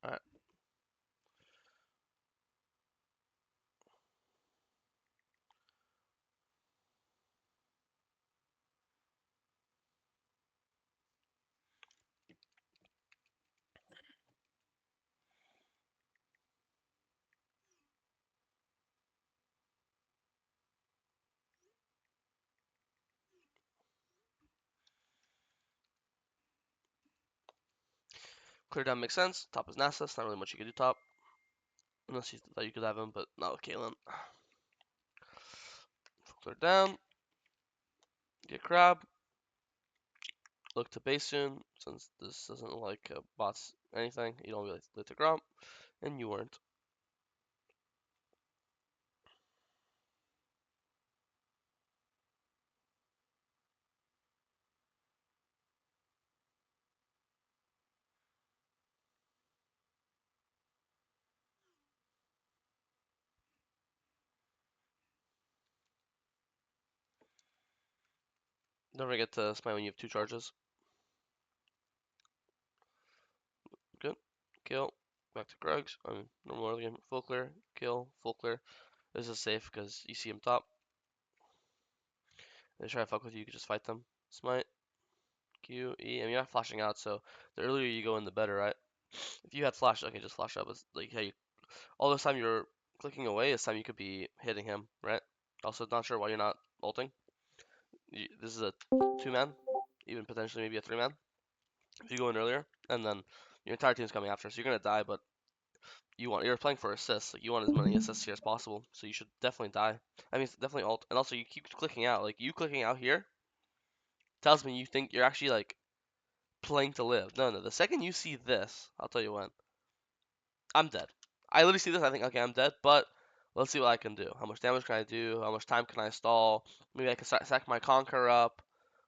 Alright. Clear down makes sense. Top is Nasus. Not really much you can do top. Unless you thought you could have him, but not with Kayn. Clear down. Get crab. Look to base soon, since this doesn't like bots anything. You don't really like to Gromp, and you weren't. Don't forget to spam when you have 2 charges. Good. Kill. Back to Grugs. Normal early game. Full clear. Kill. Full clear. This is safe because you see him top. They try to fuck with you, you can just fight them. Smite. Q, E. I mean, you're not flashing out, so the earlier you go in, the better, right? If you had flash, okay, just flash up. It's like, hey, all this time you're clicking away, this time you could be hitting him, right? Also, not sure why you're not ulting. This is a 2-man, even potentially maybe a 3-man. If you go in earlier, and then your entire team's coming after, so you're gonna die, but you're playing for assists. Like, you want as many assists here as possible, so you should definitely die. I mean, definitely ult, and also you keep clicking out. Like, you clicking out here tells me you think you're actually like playing to live. No, no. The second you see this, I'll tell you when. I'm dead. I literally see this. I think, okay, I'm dead. But let's see what I can do. How much damage can I do? How much time can I stall? Maybe I can sack my conqueror up.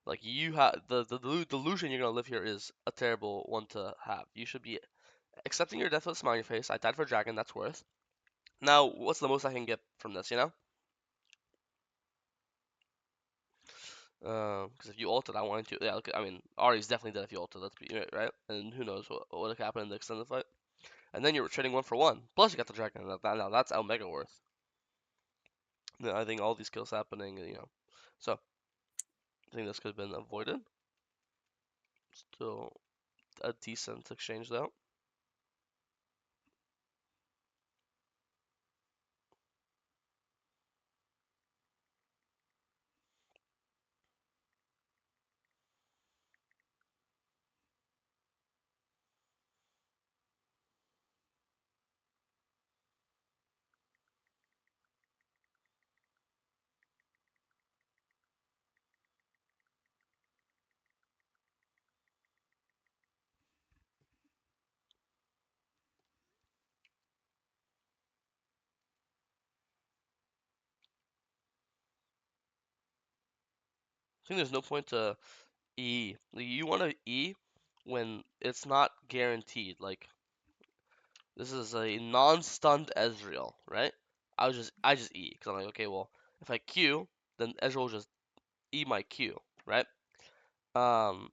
Like, you have the delusion you're gonna live here is a terrible one to have. You should be accepting your death with a smile on your face. I died for a dragon. That's worth. Now, what's the most I can get from this? You know? Because if you ulted, I wanted to. Yeah, look, I mean, Ari's definitely dead if you ulted. Let's be right. And who knows what would happen in the extended fight. And then you're trading 1 for 1. Plus you got the dragon. Now that's Omega worth. Yeah, I think all these kills happening, So I think this could have been avoided. Still a decent exchange though. I think there's no point to E. Like, you want to E when it's not guaranteed. Like, this is a non-stunned Ezreal, right? I just E because I'm like, okay, well, if I Q, then Ezreal will just E my Q, right? Um,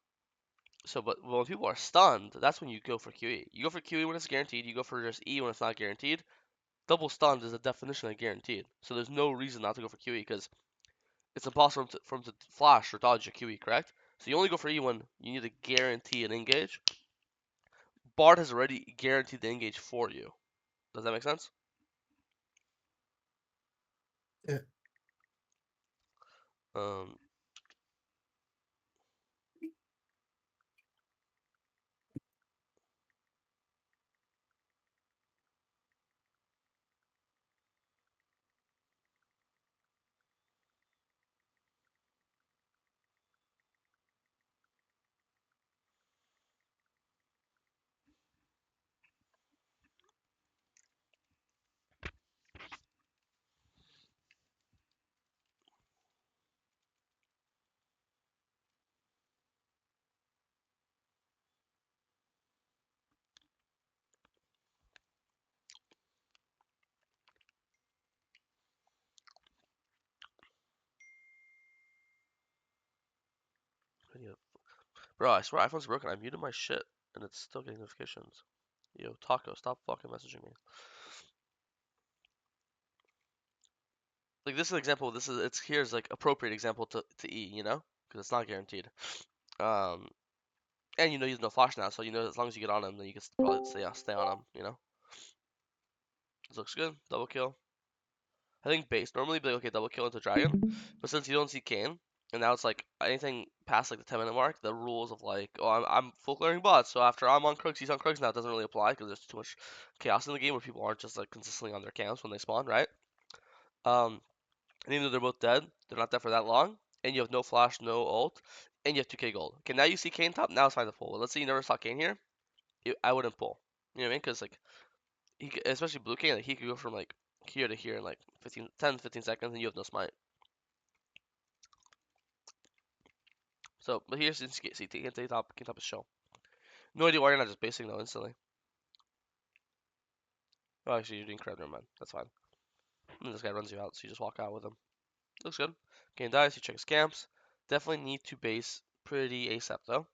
but when people are stunned, that's when you go for QE. You go for QE when it's guaranteed. You go for just E when it's not guaranteed. Double stunned is a definition of guaranteed. So there's no reason not to go for QE because it's impossible for him to flash or dodge a QE, correct? So you only go for E when you need to guarantee an engage. Bard has already guaranteed the engage for you. Does that make sense? Yeah. Um, Bro, I swear iPhone's broken. I muted my shit and it's still getting notifications. Yo, Taco, stop fucking messaging me. Like this is an example. This is it's here's like appropriate example to E. You know, because it's not guaranteed. Um, and you know he's no flash now, so you know as long as you get on him, then you can probably stay on him. You know, this looks good. Double kill. I think base normally be like, okay, double kill into dragon, but since you don't see Kayn, and now it's like anything past like the 10-minute mark, the rules of like, oh, I'm full clearing bots, so after I'm on Crooks, he's on Crooks now, it doesn't really apply because there's too much chaos in the game where people aren't just like consistently on their camps when they spawn, right? Um, and even though they're both dead, they're not dead for that long, and you have no flash, no ult, and you have 2k gold. Okay, now you see Kayn top, now it's fine to pull. But let's say you never saw Kayn here, I wouldn't pull. You know what I mean? Because like especially blue Kayn, like he could go from like here to here in like 15 seconds, and you have no smite. So, but here's see, can top is show. No idea why you're not just basing though instantly. Oh, actually, you're doing credit, never mind. That's fine. And then this guy runs you out, so you just walk out with him. Looks good. Game dies, you check his camps. Definitely need to base pretty ASAP though.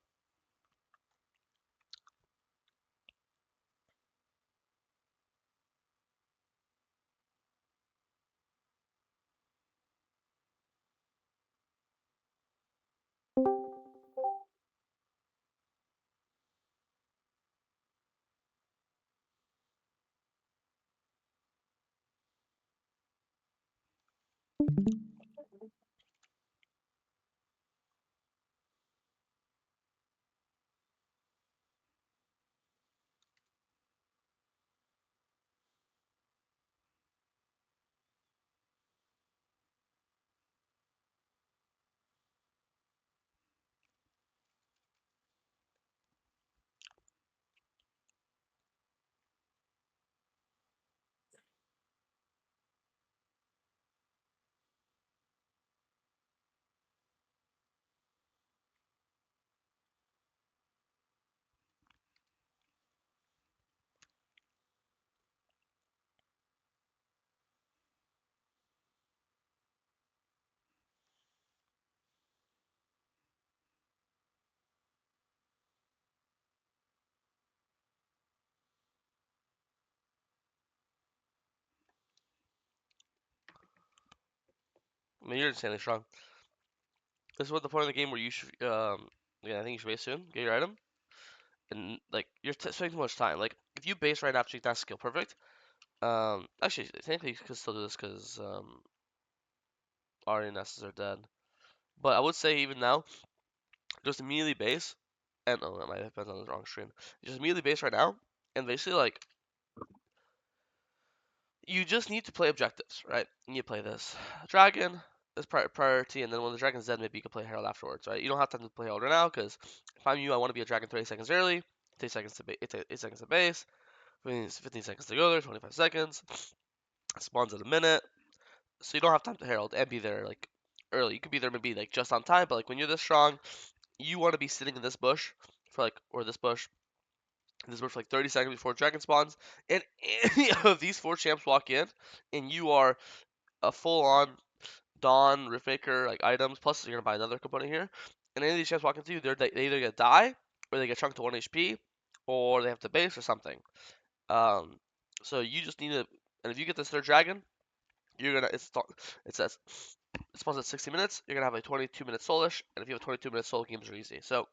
I mean, you're insanely strong. This is what the point of the game where you should, yeah, I think you should base soon. Get your item, and like you're spending too much time. Like if you base right after you that skill perfect. Actually, technically you could still do this because Ari and Nessus are dead. But I would say even now, just immediately base, and oh, that might depend on the wrong stream. Just immediately base right now, and basically like you just need to play objectives, right? You need to play this dragon as priority, and then when the dragon's dead, maybe you can play Herald afterwards, right? You don't have time to play Herald right now, because if I'm you, I want to be a dragon 30 seconds early, 8 seconds to 8 seconds to base, 15 seconds to go there, 25 seconds, spawns in a minute, so you don't have time to Herald and be there like early. You could be there maybe like just on time, but like when you're this strong, you want to be sitting in this bush for like, or this bush for like 30 seconds before dragon spawns, and any of these 4 champs walk in, and you are a full-on Dawn, Riftmaker, like items, plus you're gonna buy another component here, and any of these champs walk into you, they either get die, or they get chunked to 1 HP, or they have to base or something. Um, so you just need to, and if you get this third dragon, you're gonna, it says, it spawns at 60 minutes, you're gonna have a 22-minute soulish, and if you have a 22-minute soul, games are easy. So,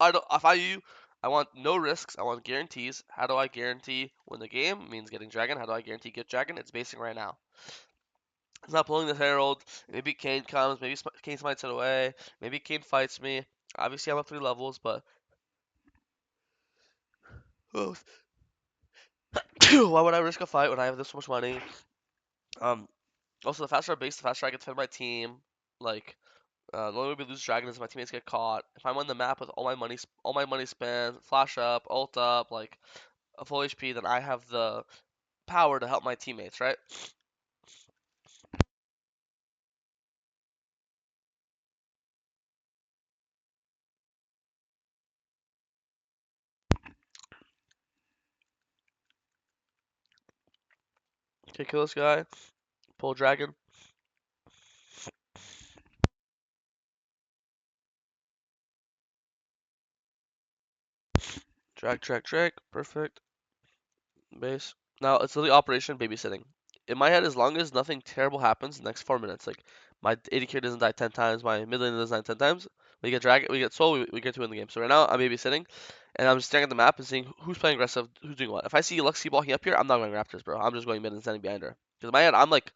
if I you, I want no risks, I want guarantees. How do I guarantee win the game? It means getting dragon. How do I guarantee get dragon? It's basing right now. It's not pulling the Herald. Maybe Kayn comes. Maybe Kayn smites it away. Maybe Kayn fights me. Obviously, I'm up 3 levels, but oh, why would I risk a fight when I have this much money? Um. Also, the faster I base, the faster I can defend my team. Like, the only way we lose dragon is if my teammates get caught. If I'm on the map with all my money spent, flash up, ult up, like a full HP, then I have the power to help my teammates, right? Okay, kill this guy. Pull dragon. Drag. Perfect. Base. Now it's literally operation babysitting. In my head, as long as nothing terrible happens in the next 4 minutes, like my AD carry doesn't die 10 times, my mid lane doesn't die 10 times, we get soul, we get to win the game. So right now I'm babysitting, and I'm just staring at the map and seeing who's playing aggressive, who's doing what. If I see Luxie walking up here, I'm not going Raptors, bro. I'm just going mid and standing behind her. Because in my head, I'm like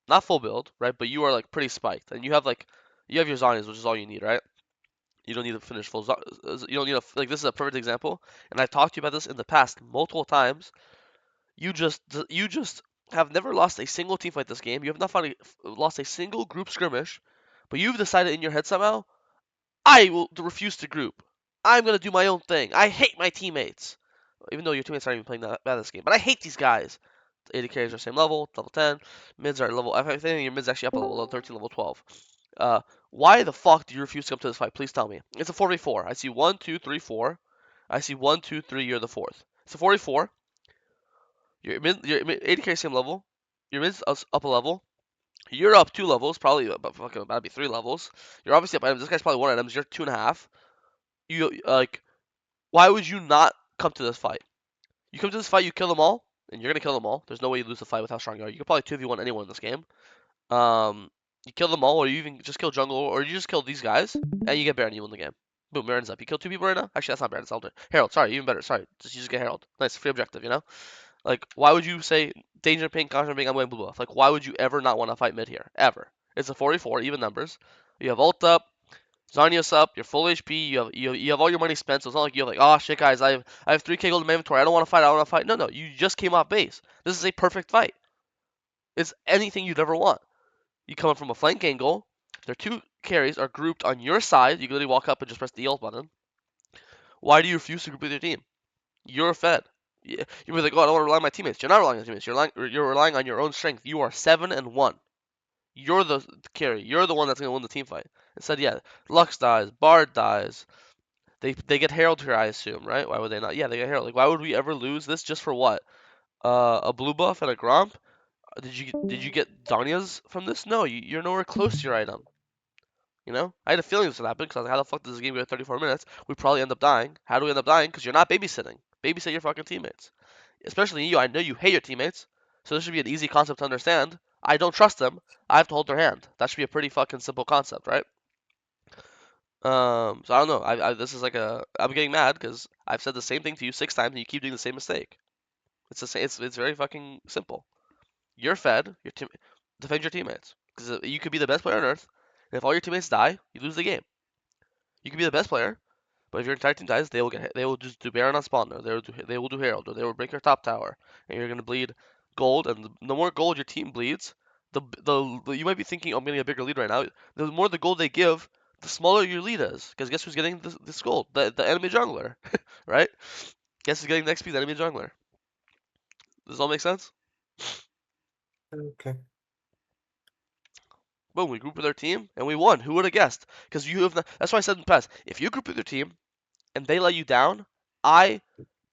not full build, right? But you are like pretty spiked, and you have your Zhonya's, which is all you need, right? You don't need to finish full. You don't need a like. This is a perfect example, and I've talked to you about this in the past multiple times. You just have never lost a single team fight this game. You have not lost a single group skirmish, but you've decided in your head somehow, I will refuse to group. I'm gonna do my own thing. I hate my teammates, even though your teammates aren't even playing that bad this game. But I hate these guys. AD carries are same level 10. Mids are level. I think your mids actually up a level 13, level 12. Uh, why the fuck do you refuse to come to this fight? Please tell me. It's a 4v4. I see one, two, three, four. I see one, two, three. You're the fourth. It's a 4v4. Your mid 80k same level. Your mid's up a level. You're up 2 levels, probably about fucking about to be 3 levels. You're obviously up items. This guy's probably 1 items. You're 2.5. You like, why would you not come to this fight? You come to this fight, you kill them all, and you're gonna kill them all. There's no way you lose the fight with how strong you are. You could probably 2v1 anyone in this game. You kill them all, or you even just kill jungle, or you just kill these guys, and you get Baron. You win the game. Boom, Baron's up. You kill 2 people right now. Actually, that's not Baron. It's Elder. Herald. Sorry, even better. Sorry, you just get Herald. Nice, free objective. You know. Like, why would you say danger ping, contra ping, I'm going blue buff? Like, why would you ever not want to fight mid here? Ever. It's a 44, even numbers. You have ult up, Zarnia's up, you're full HP, you have all your money spent, so it's not like you're like, oh shit guys, I have 3k gold in my inventory, I don't want to fight, I don't want to fight. No, you just came off base. This is a perfect fight. It's anything you'd ever want. You come up from a flank angle, their 2 carries are grouped on your side, you can literally walk up and just press the ult button. Why do you refuse to group with your team? You're fed. Yeah, you're like, oh, I don't want to rely on my teammates. You're not relying on teammates. You're relying on your own strength. You are 7-1. You're the carry. You're the one that's gonna win the team fight. Instead, yeah, Lux dies, Bard dies. They get Herald here, I assume, right? Why would they not? Yeah, they get Herald. Like, why would we ever lose this just for what? A blue buff and a Gromp? Did you get Danyas from this? No, you're nowhere close to your item. You know, I had a feeling this would happen because I was like, how the fuck does this game go at 34 minutes? We probably end up dying. How do we end up dying? Because you're not babysitting. Babysit your fucking teammates. Especially you. I know you hate your teammates, so this should be an easy concept to understand. I don't trust them. I have to hold their hand. That should be a pretty fucking simple concept, right? So I don't know. This is like I'm getting mad because I've said the same thing to you 6 times and you keep doing the same mistake. It's the same. It's very fucking simple. You're fed. Your team defend your teammates because you could be the best player on earth, and if all your teammates die, you lose the game. You could be the best player, but if your entire team dies, they will just do Baron on spawn, or they will do Herald, or they will break your top tower, and you're gonna bleed gold. And the more gold your team bleeds, you might be thinking, oh, I'm getting a bigger lead right now. The more the gold they give, the smaller your lead is. Because guess who's getting this gold? The enemy jungler, right? Guess who's getting the XP? The enemy jungler. Does this all make sense? Okay. Boom, we grouped with our team and we won. Who would have guessed? Because you have. That's why I said in the past, if you group with your team and they let you down, I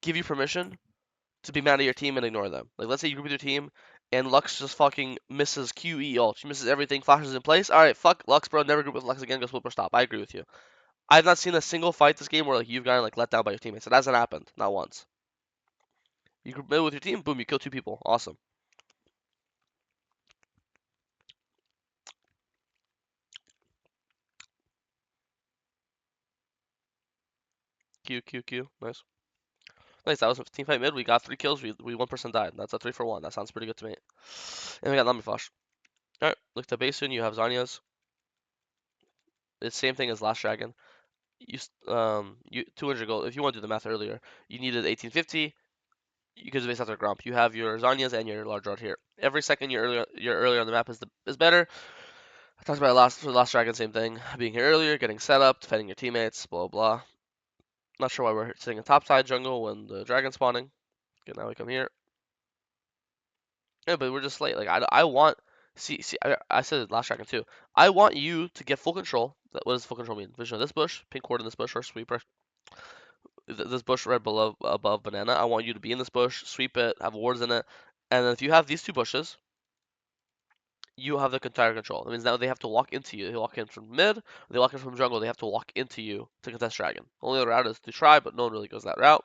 give you permission to be mad at your team and ignore them. Like, let's say you group with your team and Lux just fucking misses QE ult. She misses everything, flashes in place. Alright, fuck Lux, bro. Never group with Lux again. Go split or stop. I agree with you. I've not seen a single fight this game where like you've gotten like let down by your teammates. It hasn't happened. Not once. You group with your team, boom, you kill 2 people. Awesome. Q. Nice. Nice, that was a team fight mid. We got 3 kills. We 1% died. That's a 3 for 1. That sounds pretty good to me. And we got Nami Flash. Alright, look to base soon. You have Zanya's. It's the same thing as last dragon. You 200 gold. If you want to do the math earlier, you needed 1850. You could base after Gromp. You have your Zanyas and your large rod here. Every second you're earlier on the map is better. I talked about it for the last dragon, same thing. Being here earlier, getting set up, defending your teammates, blah blah. Not sure why we're sitting in top side jungle when the dragon's spawning. Okay, now we come here. Yeah, but we're just late. Like I want I said it last dragon too. I want you to get full control. What does full control mean? Vision of this bush, pink ward in this bush, or sweeper. This bush right below above banana. I want you to be in this bush, sweep it, have wards in it, and then if you have these 2 bushes, you have the entire control. It means now they have to walk into you. They walk in from mid, they walk in from jungle, they have to walk into you to contest dragon. Only other route is to try, but no one really goes that route.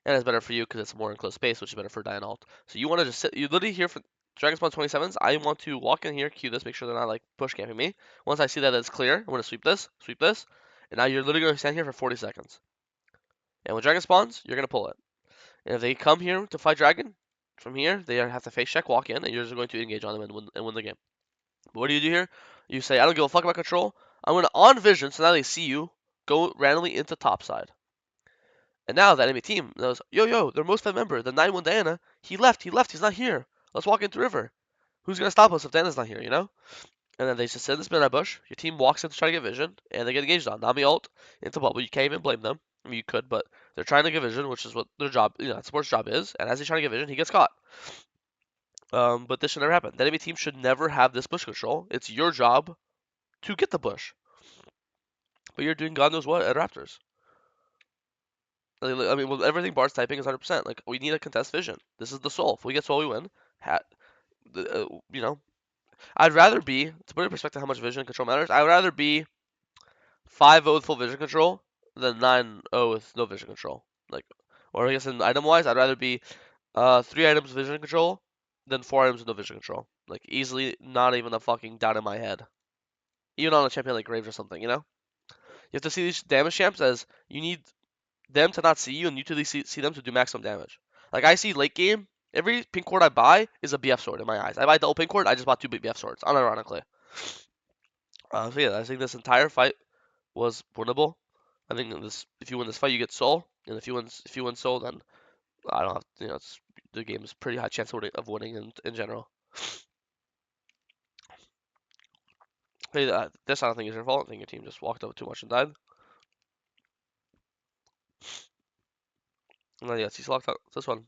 And it's better for you because it's more enclosed space, which is better for Dian ult. So you want to just sit, you literally here for Dragon Spawn 27s, I want to walk in here, queue this, make sure they're not like push camping me. Once I see that it's clear, I'm going to sweep this, and now you're literally going to stand here for 40 seconds. And when Dragon spawns, you're going to pull it. And if they come here to fight Dragon, from here, they have to face check, walk in, and you're just going to engage on them and win the game. But what do you do here? You say, I don't give a fuck about control. I'm going to on vision, so now they see you, go randomly into top side. And now the enemy team knows, yo, their most fed member, the 9-1 Diana, he left, he's not here. Let's walk into river. Who's going to stop us if Diana's not here, you know? And then they just sit in this midnight bush. Your team walks in to try to get vision, and they get engaged on. Nami ult into bubble. You can't even blame them. I mean, you could, but they're trying to get vision, which is what their job, support's job is. And as he's trying to get vision, he gets caught. But this should never happen. The enemy team should never have this bush control. It's your job to get the bush. But you're doing God knows what at Raptors. I mean, with everything Bart's typing is 100%. Like, we need a contest vision. This is the soul. If we get soul, we win. You know, I'd rather be, to put in perspective how much vision control matters, I'd rather be 5-0 with full vision control than 9-0 with no vision control. Like, or I guess in item-wise, I'd rather be 3 items vision control than 4 items with no vision control. Like, easily, not even a fucking doubt in my head. Even on a champion like Graves or something, you know? You have to see these damage champs as you need them to not see you and you to see them to do maximum damage. Like, I see late game, every pink cord I buy is a BF sword in my eyes. I buy double pink cord, I just bought 2 big BF swords, unironically. So yeah, I think this entire fight was winnable. I think if you win this fight, you get soul, and if you win soul, then I don't have, the game is pretty high chance of winning in general. Hey, this I don't think is your fault. I think your team just walked up too much and died. And then yeah, he's locked out. This one,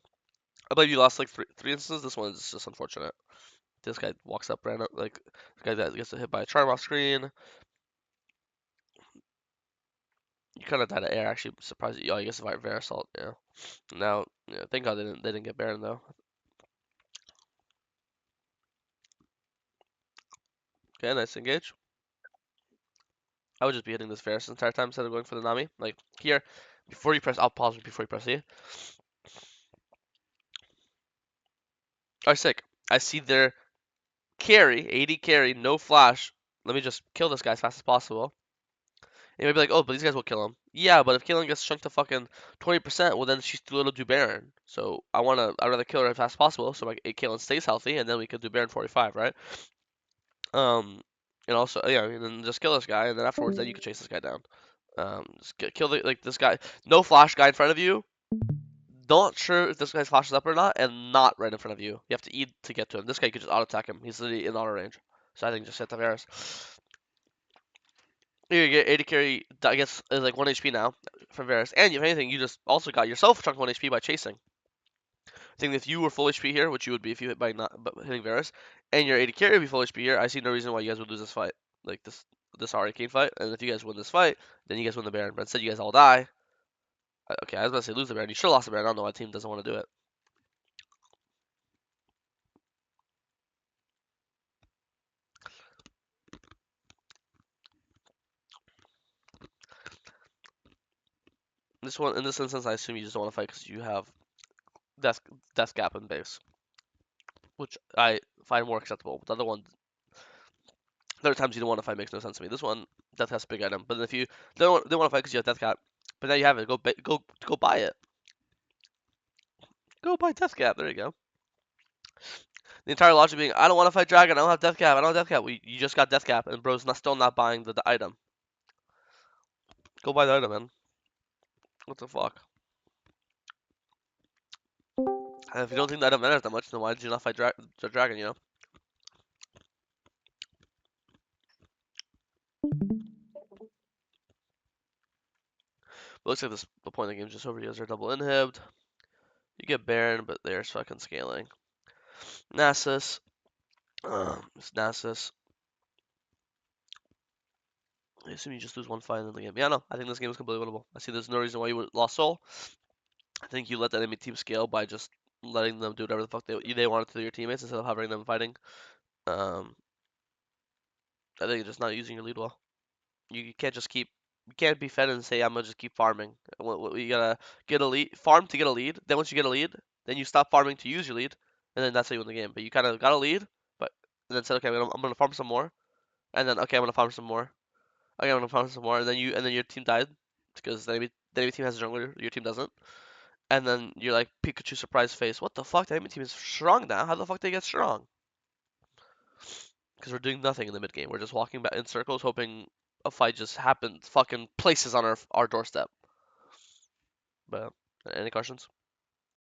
I believe you lost like three instances. This one is just unfortunate. This guy walks up random, like the guy that gets hit by a charm off screen. You kind of died of air. Actually, surprised you. Oh, I guess if I Verisalt, yeah. Now, yeah, thank God they didn't get Baron though. Okay, nice engage. I would just be hitting this Varus the entire time instead of going for the Nami. Like here, before you press, I'll pause before you press E. Alright, sick. I see their carry, AD carry, no flash. Let me just kill this guy as fast as possible. And you'll be like, oh, but these guys will kill him. Yeah, but if Kayn gets chunked to fucking 20%, well then she's too little to do Baron. So I'd rather kill her as fast as possible so Kayn stays healthy, and then we could do Baron 45, right? And also, yeah, and then just kill this guy, and then afterwards, then you can chase this guy down. Just kill this guy. No flash guy in front of you. Not sure if this guy's flashes up or not, and not right in front of you. You have to E to get to him. This guy you could just auto attack him. He's literally in auto range. So I think just hit the Varus. Here you get 80 carry, I guess, is like 1 HP now from Varus. And if anything, you just also got yourself chunked 1 HP by chasing. I think if you were full HP here, which you would be if you hit by not hitting Varus, and your 80 carry would be full HP here, I see no reason why you guys would lose this fight. Like this Hurricane fight. And if you guys win this fight, then you guys win the Baron. But instead you guys all die. Okay, I was about to say lose the Baron. You should have lost the Baron. I don't know why the team doesn't want to do it. In this instance, I assume you just don't want to fight because you have death gap in base, which I find more acceptable. But the other times you don't want to fight makes no sense to me. This one, death cap's a big item, but if you don't want to fight because you have death cap, but now you have it, go buy it. Go buy death cap. There you go. The entire logic being, I don't want to fight dragon. I don't have death cap. I don't have death cap. You just got death cap, and bro's still not buying the item. Go buy the item, man. What the fuck? And if you don't think the item matters that much, then why did you not fight the dragon? You know. But looks like the point of the game is just over. You guys are double inhibbed. You get Baron, but there's fucking scaling. Nasus. It's Nasus. I assume you just lose one fight in the game. Yeah, no, I think this game is completely winnable. I see there's no reason why you would lost Soul. I think you let the enemy team scale by just letting them do whatever the fuck they wanted to do your teammates instead of having them fighting. I think just not using your lead well. You can't just keep. You can't be fed and say I'm gonna just keep farming. You gotta get a lead, farm to get a lead. Then once you get a lead, then you stop farming to use your lead, and then that's how you win the game. But you kind of got a lead, but and then said, okay, I'm gonna farm some more, and then okay, I'm gonna farm some more. Okay, I'm gonna farm some more, and then your team died because the enemy team has a jungler, your team doesn't, and then you're like Pikachu surprise face. What the fuck? The enemy team is strong now. How the fuck they get strong? Because we're doing nothing in the mid game. We're just walking back in circles, hoping a fight just happens, fucking places on our doorstep. But any questions?